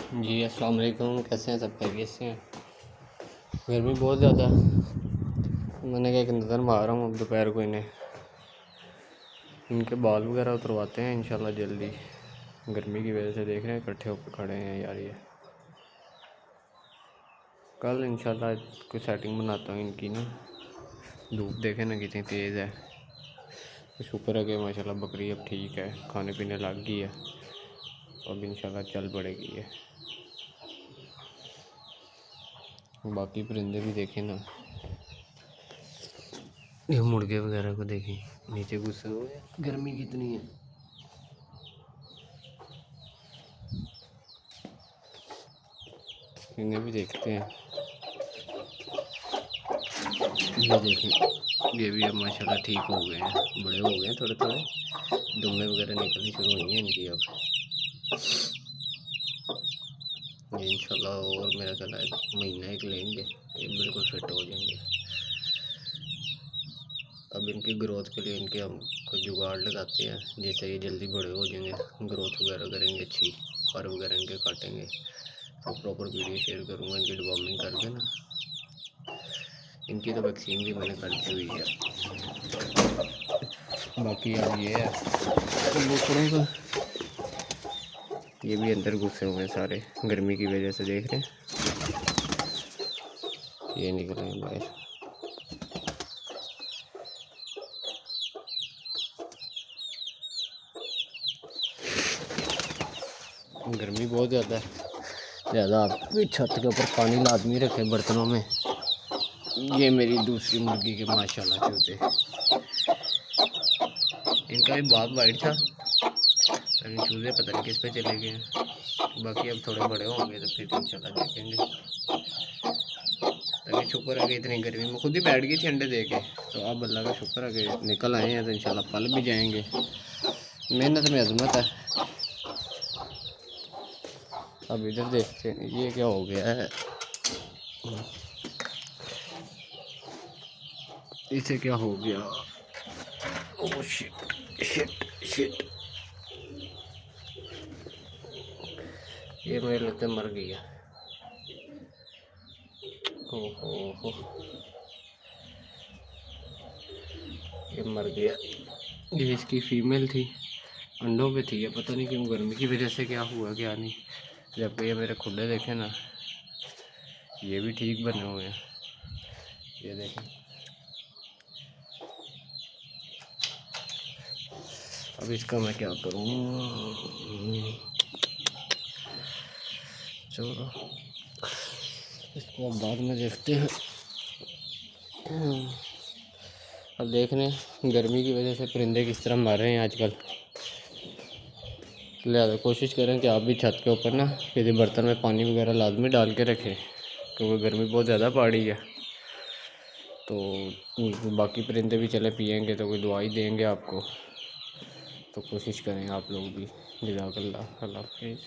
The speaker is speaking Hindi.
जी अस्सलाम वालेकुम। कैसे हैं? सब खैरियत से हैं? गर्मी बहुत ज़्यादा है। मैंने कहा एक नज़र मार रहा हूँ अब दोपहर को इनके बाल वगैरह उतरवाते हैं इंशाल्लाह जल्दी। गर्मी की वजह से देख रहे हैं इकट्ठे होकर खड़े हैं यार। ये कल इंशाल्लाह कोई सेटिंग बनाता हूँ इनकी ना। धूप देखे ना कितनी तेज़ है। तो शुक्र है कि माशाल्लाह बकरी अब ठीक है, खाने पीने लग गई है, अब इंशाल्लाह चल पड़ेगी ये। बाकी परिंदे भी देखें ना, ये मुर्गे वगैरह को देखें नीचे घुसे हुए, गर्मी कितनी है। इन्हें भी देखते हैं। ये देखें, ये भी अब माशाल्लाह ठीक हो गए हैं, बड़े हो गए हैं थोड़े थोड़े, दुम्बे वगैरह निकलनी शुरू हुई हैं इनकी अब। ये इंशाल्लाह और मेरा ख्याल है महीना एक लेंगे, ये बिल्कुल फिट हो जाएंगे। अब इनकी ग्रोथ के लिए इनके हम कोई जुगाड़ लगाते हैं, जैसे ये जल्दी बड़े हो जाएंगे, ग्रोथ वगैरह करेंगे अच्छी, फर वगैरह इनके काटेंगे तो प्रॉपर वीडियो शेयर करूँगा इनकी डिवॉर्मिंग करके ना। इनकी तो वैक्सीन भी मैंने कर दी हुई है। बाकी अब ये है कबूतरों का, ये भी अंदर घुसे हुए हैं सारे, गर्मी की वजह से देख रहे हैं। ये निकले हैं बाहर। गर्मी बहुत ज़्यादा है, ज़्यादा आप भी छत के ऊपर पानी लाजमी रखें बर्तनों में। ये मेरी दूसरी मुर्गी के माशाल्लाह चूते, इनका भी बाप वाइट था, लेकिन चूजे पता नहीं किस पे चले गए हैं। बाकी अब थोड़े बड़े होंगे तो फिर इंशाल्लाह देखेंगे। लेकिन शुक्र है कि इतनी गर्मी में खुद ही बैठ गई थी अंडे दे के, तो अब अल्लाह का शुक्र है कि निकल आए हैं, तो इंशाल्लाह पल भी जाएंगे। मेहनत में अजमत है। अब इधर देखते हैं ये क्या हो गया है, इसे क्या हो गया। ओह शिट शिट शिट, ये मेरे लगता मर गया। ओहो, ये मर गया। ये इसकी फीमेल थी, अंडों पे थी, ये पता नहीं क्यों गर्मी की वजह से क्या हुआ क्या नहीं। जब ये मेरे खुले देखे ना, ये भी ठीक बने हुए हैं, ये देखें। अब इसका मैं क्या करूँ, चलो इसको अब बाद में देखते हैं। अब देख रहे हैं गर्मी की वजह से परिंदे किस तरह मर रहे हैं आजकल। लिहाजा कोशिश करें कि आप भी छत के ऊपर ना किसी बर्तन में पानी वगैरह लाजमी डाल के रखें, क्योंकि गर्मी बहुत ज़्यादा पड़ रही है। तो बाकी परिंदे भी चले पिएंगे तो कोई दवाई देंगे आपको, तो कोशिश करें आप लोग भी। जज़ाकल्लाह, अल्लाह हाफ़िज़।